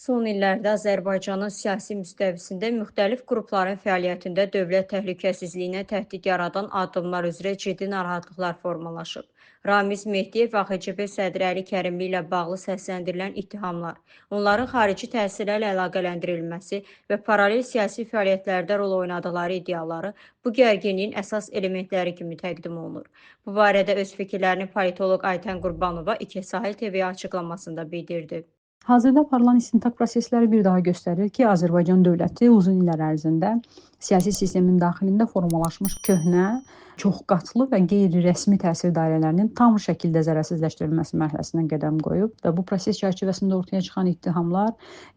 Son illərdə Azərbaycanın siyasi müstəvisində müxtəlif qrupların fəaliyyətində dövlət təhlükəsizliyinə təhdid yaradan addımlar üzrə ciddi narahatlıqlar formalaşıb. Ramiz Mehdiyev və AXCB sədri Əli Kərimli ilə bağlı səsləndirilən ittihamlar, onların xarici təsirlərlə əlaqələndirilməsi və paralel siyasi fəaliyyətlərdə rol oynadıqları iddiaları bu gərginliyin əsas elementləri kimi təqdim olunur. Bu barədə öz fikirlərini politoloq Aytən Qurbanova İki Sahil TV-yə açıqlamasında bildirdi. Hazırda aparılan istintaq prosesləri bir daha göstərir ki, Azərbaycan dövləti uzun illər ərzində siyasi sistemin daxilində formalaşmış köhnə, çoxqatlı və qeyri-rəsmi təsir dairələrinin tam şəkildə zərərsizləşdirilməsi mərhələsinə qədəm qoyub və bu proses çərçivəsində ortaya çıxan ittihamlar,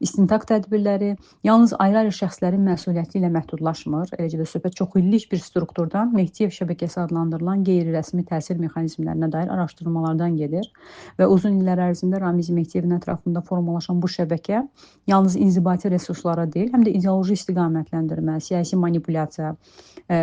istintaq tədbirləri yalnız ayrı-ayrı şəxslərin məsuliyyəti ilə məhdudlaşmır. Eləcə də söhbət çoxillik bir strukturdan Mehdiyev şəbəkəsi adlandırılan qeyri-rəsmi təsir mexanizmlərinə dair araşdırmalardan gedir və uzun illər ərzində Ramiz Mehdiyevin ətrafında formalaşan bu şəbəkə yalnız inzibati resurslara deyil, həm də ideoloji istiqamətləndirmə, siyasi manipulyasiya,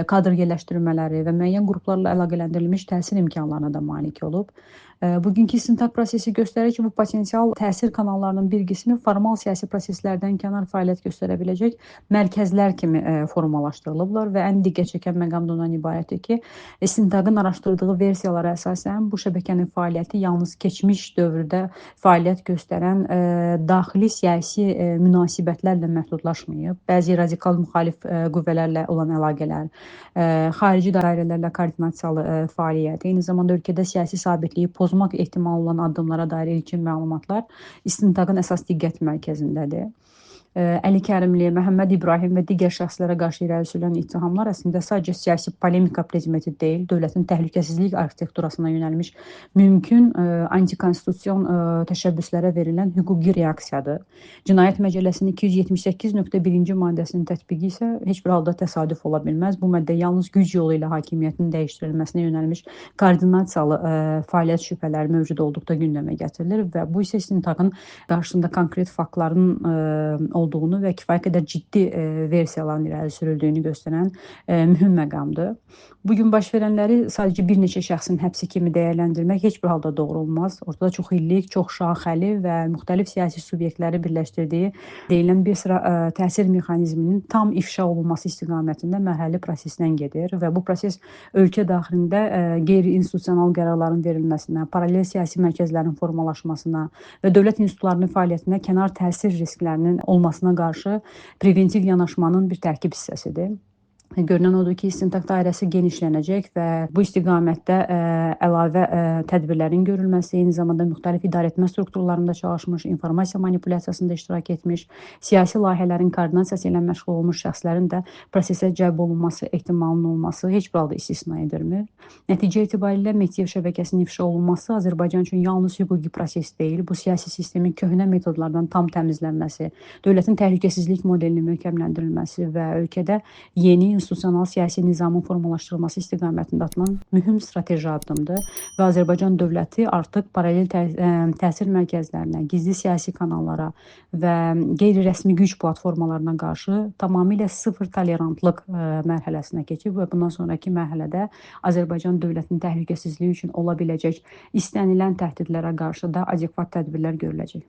kadr yerləşdirmələri və müəyyən qruplarla əlaqələndirilmiş təsir imkanlarına da malik olub. Bugünkü istintaq prosesi göstərir ki, bu potensial təsir kanallarının bir qismi formal siyasi proseslərdən kənar fəaliyyət göstərə biləcək mərkəzlər kimi formalaşdırılıblar və ən diqqət çəkən məqam da ondan ibarətdir ki, istintaqın araşdırdığı versiyalara əsasən bu şəbəkənin fəaliyyəti yalnız keçmiş dövrdə fəaliyyət göstərən daxili siyasi münasibətlərlə məhdudlaşmayıb. Bəzi radikal müxalif qüvvələrlə olan əlaqələr, xarici dairələrlə koordinasiyalı fəaliyyət, eyni zamanda ölkədə siyasi sabitliyi pozmaq ehtimalı olan addımlara dair ilkin məlumatlar istintaqın əsas diqqət mərkəzindədir. Əli Kərimli, Məhəmməd İbrahim və digər şəxslərə qarşı irəli sürülən ittihamlar əslində sadəcə siyasi polemika predmeti deyil, dövlətin təhlükəsizlik arxitekturasına yönəlmiş mümkün antikonstitusion təşəbbüslərə verilən hüquqi reaksiyadır. Cinayət Məcəlləsinin 278.1-ci maddəsinin tətbiqi isə heç bir halda təsadüf ola bilməz. Bu maddə yalnız güc yolu ilə hakimiyyətin dəyişdirilməsinə yönəlmiş koordinasiyalı fəaliyyət şübhələri mövcud olduqda gündəmə gətirilir və bu isə istintaqın qarşısında konkret faktların olduğunu və kifayət qədər ciddi versiyaların irəli sürüldüyünü göstərən mühüm məqamdır. Bugün baş verənləri sadəcə bir neçə şəxsin həbsi kimi dəyərləndirmək heç bir halda doğru olmaz. Ortada çox illik, çox şaxəli və müxtəlif siyasi subyektləri birləşdirdiyi deyilən bir sıra təsir mexanizminin tam ifşa olunması istiqamətində mərhələli prosesdən gedir və bu proses ölkə daxilində qeyri-institusional qərarların verilməsinə, paralel siyasi mərkəzlərin formalaşmasına və dövlət institutlarının fəaliyyətinə kənar təsir risklərinin olmasına qarşı preventiv yanaşmanın bir tərkib hissəsidir. Görünən odur ki, istintaq dairəsi genişlənəcək və bu istiqamətdə əlavə tədbirlərin görülməsi, eyni zamanda müxtəlif idarəetmə strukturlarında çalışmış, informasiya manipulyasiyasında iştirak etmiş, siyasi layihələrin koordinasiyası ilə məşğul olmuş şəxslərin də prosesə cəlb olunması ehtimalının olması heç bir halda istisna edilmir. Nəticə etibarilə Mehdiyev şəbəkəsinin ifşa olunması Azərbaycan üçün yalnız hüquqi proses deyil, bu siyasi sistemin köhnə metodlardan tam təmizlənməsi, dövlətin təhlükəsizlik modelinin möhkəmləndirilməsi və ölkədə yeni institusional siyasi nizamın formalaşdırılması istiqamətində atılan mühüm strateji addımdır və Azərbaycan dövləti artıq paralel təsir mərkəzlərinə, gizli siyasi kanallara və qeyri-rəsmi güc platformalarına qarşı tamamilə sıfır tolerantlıq mərhələsinə keçib və bundan sonraki mərhələdə Azərbaycan dövlətinin təhlükəsizliyi üçün ola biləcək istənilən təhdidlərə qarşı da adekvat tədbirlər görüləcək.